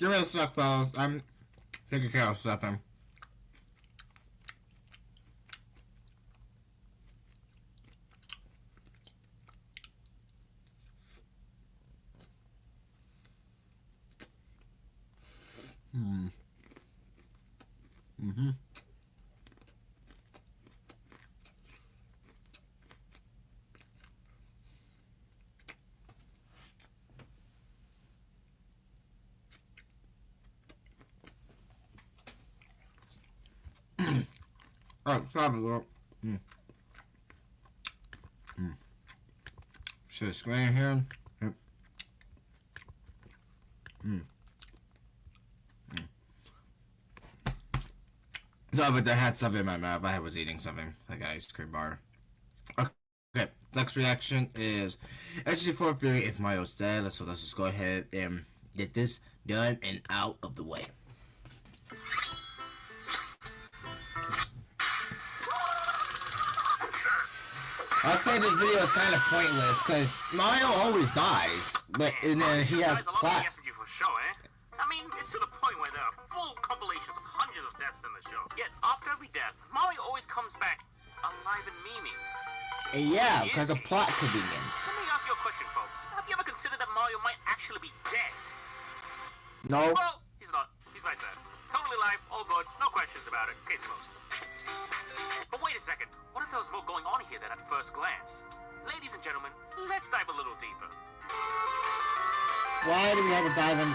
Give me a sec, fellas. I'm taking care of something. Oh, stop it, girl. See the screen here? Yep. Sorry, but I had something in my mouth. I was eating something, like an ice cream bar. Okay, next reaction is SMG4 THEORY if Mario's dead. So let's just go ahead and get this done and out of the way. I'll say this video is kind of pointless because Mario always dies, but and then he has plot. I mean, it's to the point where there are full compilations of hundreds of deaths in the show. Yet after every death, Mario always comes back alive and memeing. Yeah, because of plot convenience. Let me ask you a question, folks. Have you ever considered that Mario might actually be dead? No. Well, he's not. He's like that. Totally alive, all good, no questions about it. Case closed. But wait a second. What if there was more going on here than at first glance? Ladies and gentlemen, let's dive a little deeper. Why do we have to dive in?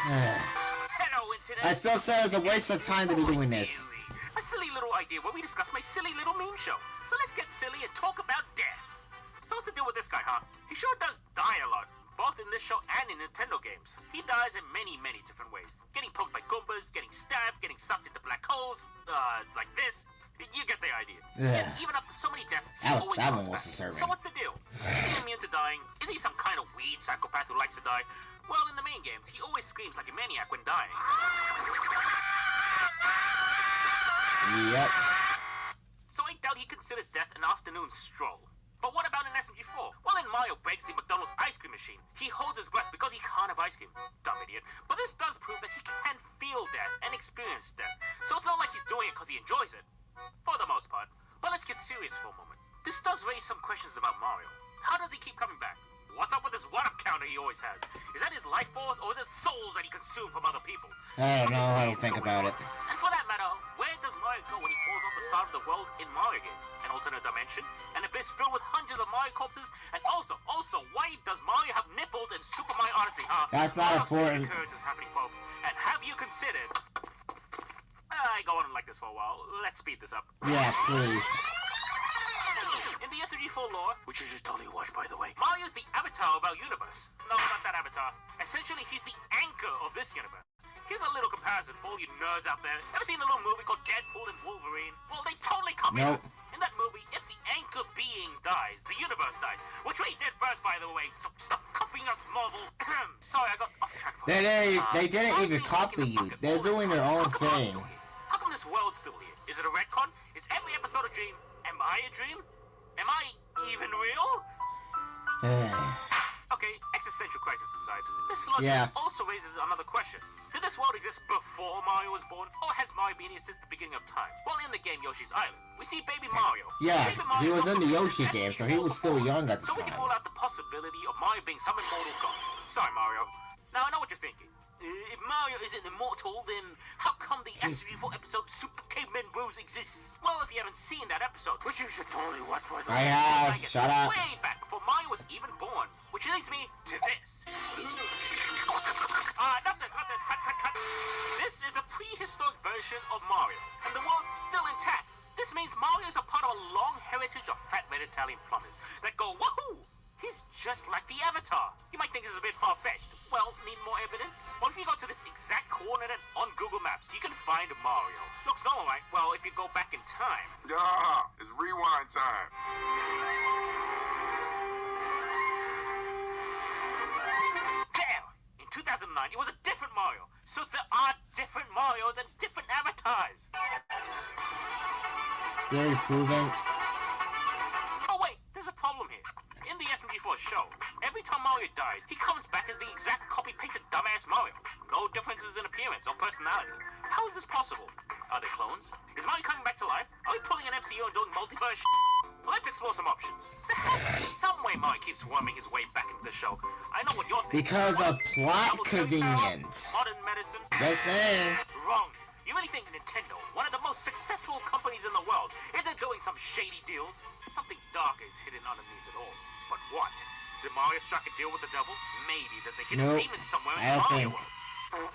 Hello, Internet. I still say it's a waste of time to be doing this. A silly little idea where we discuss my silly little meme show. So let's get silly and talk about death. So what's the deal with this guy, huh? He sure does die a lot, both in this show and in Nintendo games. He dies in many, many different ways. Getting poked by Goombas, getting stabbed, getting sucked into black holes, like this. You get the idea. Yeah. Even after so many deaths, he That always one comes was back. disturbing. So what's the deal? Is he immune to dying? Is he some kind of weird psychopath who likes to die? Well, in the main games, he always screams like a maniac when dying. Yep. So I doubt he considers death an afternoon stroll. But what about in SMG4? Well, in Mario breaks the McDonald's ice cream machine, he holds his breath because he can't have ice cream. Dumb idiot. But this does prove that he can feel death and experience death. So it's not like he's doing it because he enjoys it. For the most part. But let's get serious for a moment. This does raise some questions about Mario. How does he keep coming back? What's up with this one-up counter he always has? Is that his life force, or is it souls that he consumes from other people? I don't know. I don't think about it. And for that matter, where does Mario go when he falls off the side of the world in Mario games? An alternate dimension? An abyss filled with hundreds of Mario corpses? And also, why does Mario have nipples in Super Mario Odyssey, huh? That's not important. Occurrences happening, folks. And have you considered... I go on like this for a while. Let's speed this up. Yeah, please. In the SMG4 lore, which you should totally watch by the way, Mario's the avatar of our universe. No, not that avatar. Essentially, he's the anchor of this universe. Here's a little comparison for all you nerds out there. Ever seen a little movie called Deadpool and Wolverine? Well, they totally copy us. In that movie, if the anchor being dies, the universe dies. Which we did first, by the way. So stop copying us, Marvel. Sorry, I got off track for They didn't even copy you. They're doing their own thing. How come this world's still here? Is it a retcon? Is every episode a dream? Am I a dream? Am I even real? Okay, existential crisis aside, this logic also raises another question. Did this world exist before Mario was born, or has Mario been here since the beginning of time? Well, in the game Yoshi's Island, we see baby Mario. Yeah, Baby Mario he was in the Yoshi game, so he was still young at the So we time. can rule out the possibility of Mario being some immortal god. Sorry, Mario. Now, I know what you're thinking. If Mario isn't immortal, then how come the SMG4 episode Super Caveman Bros exists? Well, if you haven't seen that episode, which you should totally watch, by the way. I have. Shut up. Way back before Mario was even born, which leads me to this. Not this. Cut. This is a prehistoric version of Mario, and the world's still intact. This means Mario is a part of a long heritage of fat red Italian plumbers that go wahoo! He's just like the Avatar. You might think this is a bit far-fetched. Well, need more evidence? Well, if you go to this exact coordinate on Google Maps, you can find Mario. Looks normal, right? Well, if you go back in time... It's rewind time. There! In 2009, it was a different Mario. So there are different Marios and different avatars. Very proven. Oh, wait, there's a problem here. In the SMG4 show, every time Mario dies, he comes back as the exact copy-pasted dumbass Mario. No no differences in appearance or personality. How is this possible? Are they clones? Is Mario coming back to life? Are we pulling an MCU and doing multiverse? Well, let's explore some options. There has to be some way Mario keeps worming his way back into the show. I know what you're thinking. Because of plot convenience. Modern medicine. Just saying. Wrong. You really think Nintendo, one of the most successful companies in the world, isn't doing some shady deals? Something dark is hidden underneath it all. But what? Did Mario strike a deal with the devil? Maybe there's a hidden demon somewhere in the Mario world.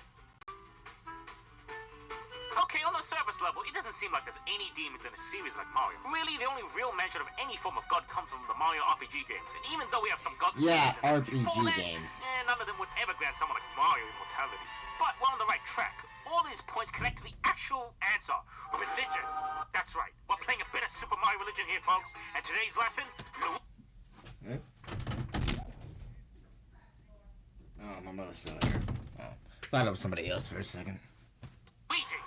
Okay, on the surface level, it doesn't seem like there's any demons in a series like Mario. Really, the only real mention of any form of God comes from the Mario RPG games. And even though we have some gods RPG games. None of them would ever grant someone like Mario immortality. But we're on the right track. All these points connect to the actual answer, religion. That's right, we're playing a bit of Super Mario religion here, folks. And today's lesson... Oh, my mother's still here. Oh, thought it was somebody else for a second. Luigi.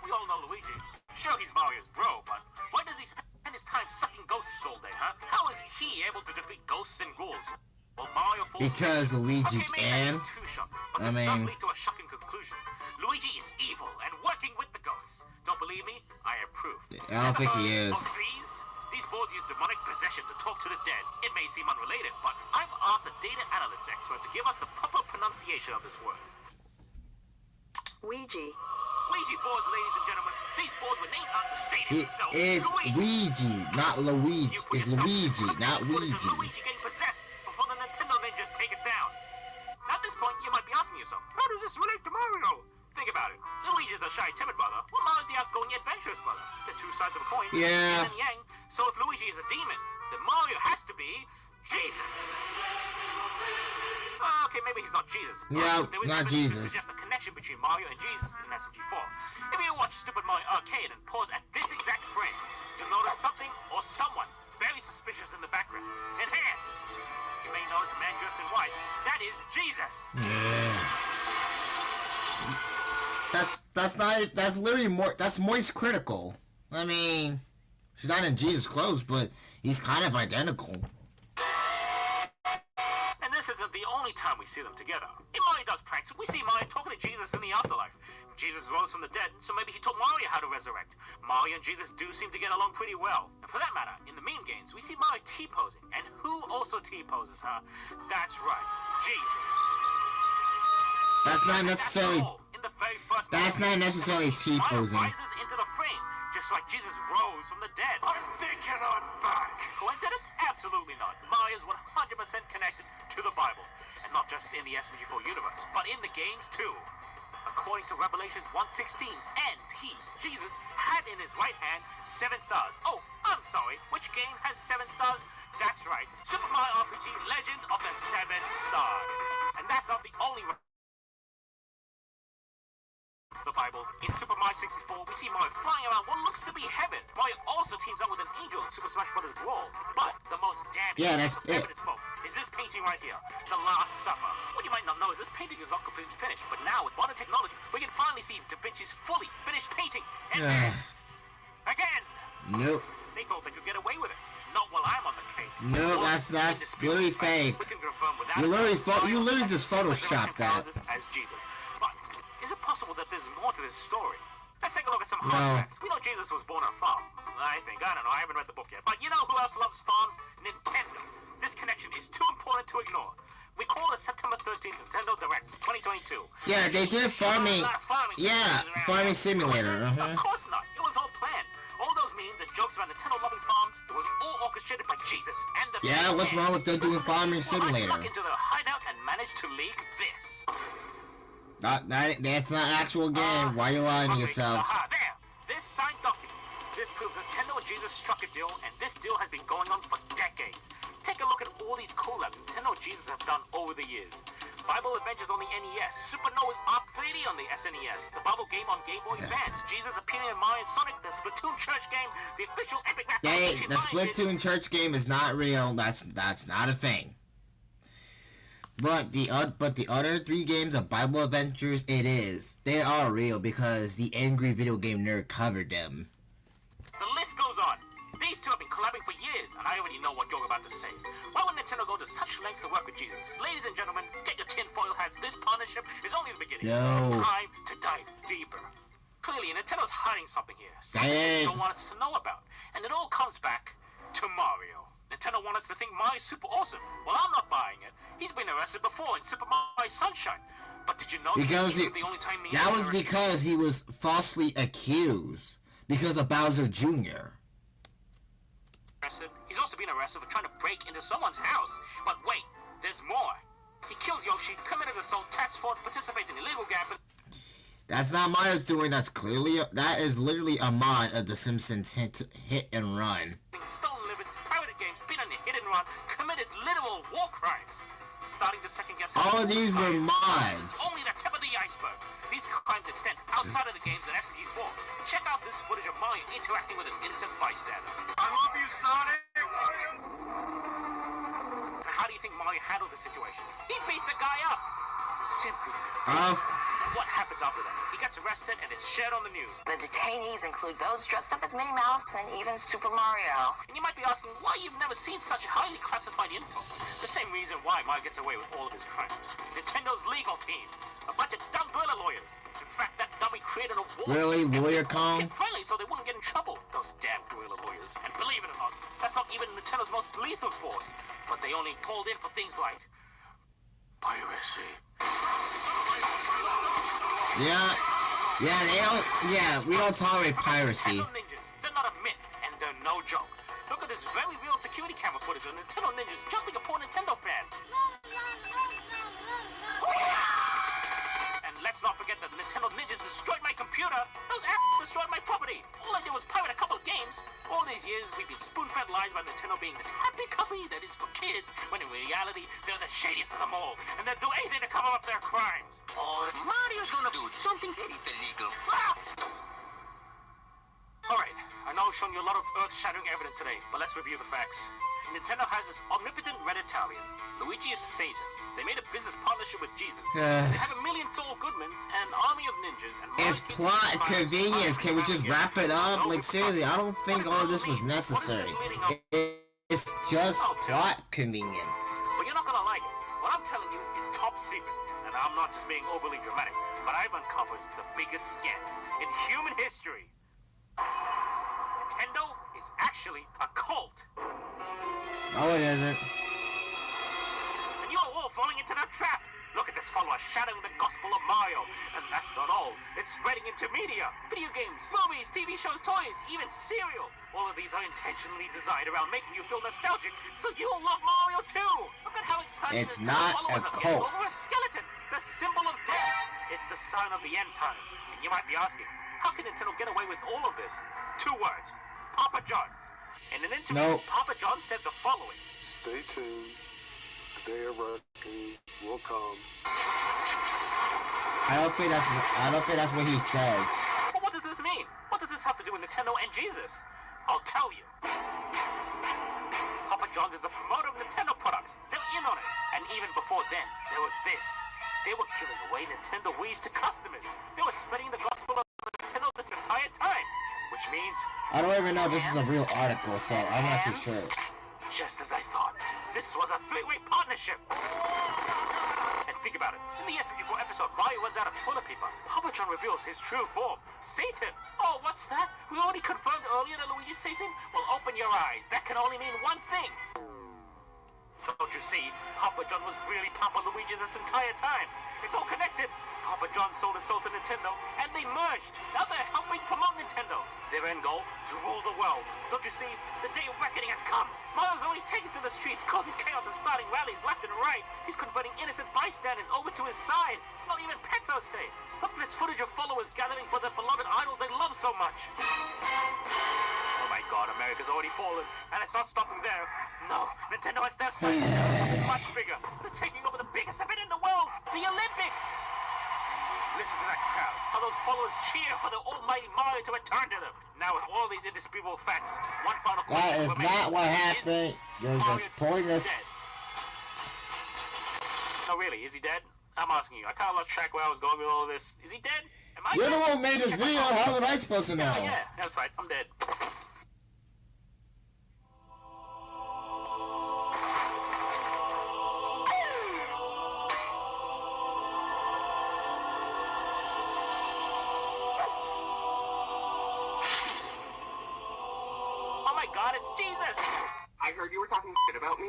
We all know Luigi. Sure, he's Mario's bro, but why does he spend his time sucking ghosts all day, huh? How is he able to defeat ghosts and ghouls? Well, Mario falls... Because Luigi can. But this does lead to a shocking conclusion. Luigi is evil and working with the ghosts. Don't believe me? I have proof. I don't think he is. These boards use demonic possession to talk to the dead. It may seem unrelated, but I've asked a data analyst expert to give us the proper pronunciation of this word. Ouija. Ouija boards, ladies and gentlemen. These boards were named after Satan It himself. is Luigi, not Luigi. It's Luigi, not Ouija. Luigi getting possessed before the Nintendo ninjas take it down. At this point, you might be asking yourself, how does this relate to Mario? Think about it. Luigi's the shy, timid brother, while Mario's the outgoing, adventurous brother. They're two sides of a coin. Yeah. Yin and yang. So if Luigi is a demon, then Mario has to be Jesus. Okay, maybe he's not Jesus. Yeah, there is not evidence Jesus. to suggest a connection between Mario and Jesus in SMG4. If you watch Stupid Mario Arcade and pause at this exact frame, you'll notice something or someone very suspicious in the background. Enhance. You may notice a man dressed in white. That is Jesus. Yeah. That's literally more, that's Moist Critical. I mean, he's not in Jesus' clothes, but he's kind of identical. And this isn't the only time we see them together. In Mario Does Pranks, we see Mario talking to Jesus in the afterlife. Jesus rose from the dead, so maybe he taught Mario how to resurrect. Mario and Jesus do seem to get along pretty well. And for that matter, in the meme games, we see Mario T-posing. And who also T-poses, huh? That's right, Jesus. That's not necessarily... That's not necessarily T-posing. Rises into the frame, just like Jesus rose from the dead. I'm thinking I'm back. Coincidence? Absolutely not. Mario's 100% connected to the Bible. And not just in the SMG4 universe, but in the games too. According to Revelations 1:16, and he, Jesus, had in his right hand 7 stars. Oh, I'm sorry, which game has 7 stars? That's right, Super Mario RPG Legend of the 7 Stars. And that's not the only the Bible. In Super Mario 64, we see Mario flying around what looks to be heaven. Mario also teams up with an angel in Super Smash Bros. Brawl. But the most damning piece of evidence, folks, is this painting right here, The Last Supper. What you might not know is this painting is not completely finished, but now with modern technology, we can finally see Da Vinci's fully finished painting. And this, again, Nope. they thought they could get away with it. Not while I'm on the case. No, that's literally fake. We can confirm without You literally just photoshopped that. as Jesus. But is it possible that there's more to this story? Let's take a look at some hard facts. We know Jesus was born on a farm. I don't know, I haven't read the book yet. But you know who else loves farms? Nintendo. This connection is too important to ignore. We call it September 13th Nintendo Direct 2022. Yeah, they did farming. Yeah, farming simulator. Of course not. It was all planned. All those memes and jokes about Nintendo loving farms, it was all orchestrated by Jesus and the... Yeah, what's wrong with them doing farming simulator? I snuck into the hideout and managed to leak this. That's not an actual game. Why are you lying to yourself? There. This signed document. This proves Nintendo and Jesus struck a deal, and this deal has been going on for decades. Take a look at all these collabs Nintendo and Jesus have done over the years. Bible Adventures on the NES, Supernova's Arc 3D on the SNES, the Bible game on Game Boy Advance, Jesus appearing in Mario and Sonic, the Splatoon Church game, the official Epic Rap. Hey, the Splatoon Church game is not real. That's not a thing. But the other 3 games of Bible Adventures, it is. They are real because the Angry Video Game Nerd covered them. The list goes on. These two have been collabing for years, and I already know what you're about to say. Why would Nintendo go to such lengths to work with Jesus? Ladies and gentlemen, get your tinfoil hats. This partnership is only the beginning. No. It's time to dive deeper. Clearly, Nintendo's hiding something here. Something they don't want us to know about. And it all comes back to Mario. Nintendo wants us to think Mario's super awesome. Well, I'm not buying it. He's been arrested before in Super Mario Sunshine. But did you know because the only time that was because he was falsely accused because of Bowser Jr. He's also been arrested for trying to break into someone's house. But wait, there's more. He kills Yoshi, committed assault, tax fraud, participates in illegal gambling. That's not Mario's doing. That is literally a mod of The Simpsons hit and run. Stolen livers, pirated games, been on the hit and run, committed literal war crimes. Starting to second guess. All of these were mods. This is only the tip of the iceberg. These crimes extend outside of the games and SMG4. Check out this footage of Mario interacting with an innocent bystander. I love you, Sonic! Now, how do you think Mario handled the situation? He beat the guy up. Simply. What happens after that? He gets arrested and it's shared on the news. The detainees include those dressed up as Minnie Mouse and even Super Mario. And you might be asking why you've never seen such highly classified info. The same reason why Mario gets away with all of his crimes. Nintendo's legal team. A bunch of dumb guerrilla lawyers. In fact, that dummy created a war. Really? Lawyer Kong? Friendly so they wouldn't get in trouble. Those damn guerrilla lawyers. And believe it or not, that's not even Nintendo's most lethal force. But they only called in for things like piracy. We don't tolerate piracy. Nintendo ninjas, they're not a myth, and they're no joke. Look at this very real security camera footage of Nintendo ninjas jumping upon Nintendo fan. And let's not forget that the Nintendo ninjas destroyed my computer. Those assholes destroyed my property. All I did was pirate a couple of games. All these years, we've been spoon-fed lies about Nintendo being this happy company that is for kids, when in reality, they're the shadiest of them all, and they'll do anything to cover up their crimes. Or Mario's gonna do something very illegal. Alright, I know I've shown you a lot of earth-shattering evidence today, but let's review the facts. Nintendo has this omnipotent red Italian. Luigi is Satan. They made a business partnership with Jesus. They have a million Saul Goodmans, an army of ninjas, and it's plot convenience. Can we just wrap it up? Like, seriously, I don't think all of this was necessary. It's just plot convenience. But you're not gonna like it. What I'm telling you is top secret. And I'm not just being overly dramatic, but I've uncovered the biggest scandal in human history. Nintendo is actually a cult. No, it isn't. And you're all falling into that trap. Look at this follower shadowing the gospel of Mario. And that's not all. It's spreading into media. Video games, movies, TV shows, toys, even cereal. All of these are intentionally designed around making you feel nostalgic, so you'll love Mario too. Look at how excited it's not a cult. Over a skeleton, the symbol of death. It's the sign of the end times. And you might be asking, how can Nintendo get away with all of this? 2 words. Papa John's. In an interview, Papa John said the following. Stay tuned. The day of reckoning will come. I don't think that's what he says. But what does this mean? What does this have to do with Nintendo and Jesus? I'll tell you. Papa John's is a promoter of Nintendo products. They're in on it. And even before then, there was this. They were giving away Nintendo Wii's to customers. They were spreading the gospel of Nintendo this entire time. Which means... I don't even know if this is a real article, so I'm not too sure. Just as I thought. This was a 3-way partnership. And think about it. In the SMG4 episode, Mario runs out of toilet paper. Papa John reveals his true form. Satan. Oh, what's that? We already confirmed earlier that Luigi's Satan? Well, open your eyes. That can only mean one thing. Don't you see? Papa John was really Papa Luigi this entire time. It's all connected. Papa John sold his soul to Nintendo, and they merged. Now they're helping promote Nintendo. Their end goal? To rule the world. Don't you see? The day of reckoning has come. Mario's already taken to the streets, causing chaos and starting rallies left and right. He's converting innocent bystanders over to his side. Not even pets are safe. Look at this footage of followers gathering for their beloved idol they love so much. Oh my god, America's already fallen, and it's not stopping there. No, Nintendo has their sights set on something much bigger. They're taking over the biggest event in the world, the Olympics. Listen to that crowd, how those followers cheer for the almighty Mario to return to them. Now with all these indisputable facts, one final question. That is not what happened. They're just pulling this. No, really, is he dead? I'm asking you. I kind of lost track where I was going with all of this. Is he dead? Am I You're dead? the one who made this video. How would I supposed to know? Yeah, that's right. I'm dead. God, it's Jesus! I heard you were talking shit about me.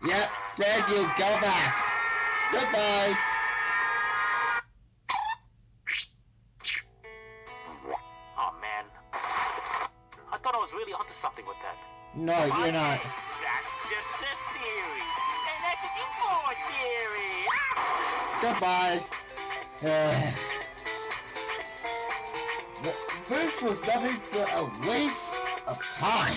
Yep, thank you. Go back. Goodbye. Oh, man. I thought I was really onto something with that. No, you're not. That's just a theory. And that's SMG4 theory. Goodbye. This was nothing but a waste of time.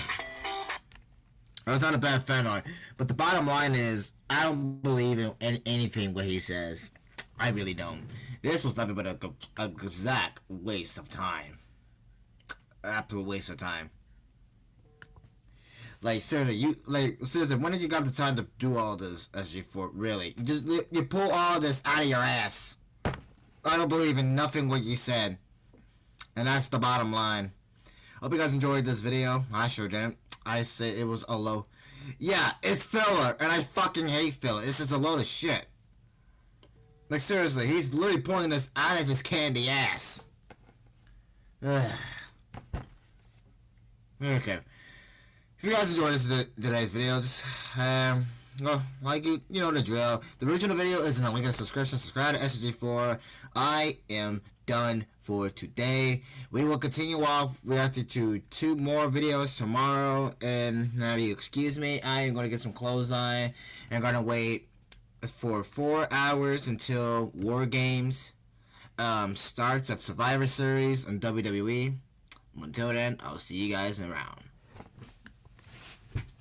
I was not a bad fan on it, but the bottom line is, I don't believe in anything what he says. I really don't. This was nothing but a exact waste of time. Absolute waste of time. Like seriously, when did you got the time to do all this SG4? Really, you pull all this out of your ass. I don't believe in nothing what you said, and that's the bottom line. Hope you guys enjoyed this video. I sure didn't. I said it was a low. Yeah, it's filler, and I fucking hate filler. It's just a load of shit. Like seriously, he's literally pulling this out of his candy ass. Okay. If you guys enjoyed today's video, just well, like you know the drill. The original video is in the link in the description. Subscribe to SMG4. I am done for today. We will continue off reacting to 2 more videos tomorrow. And now you excuse me, I am going to get some clothes on. I'm going to wait for 4 hours until War Games starts of Survivor Series on WWE. Until then, I'll see you guys around.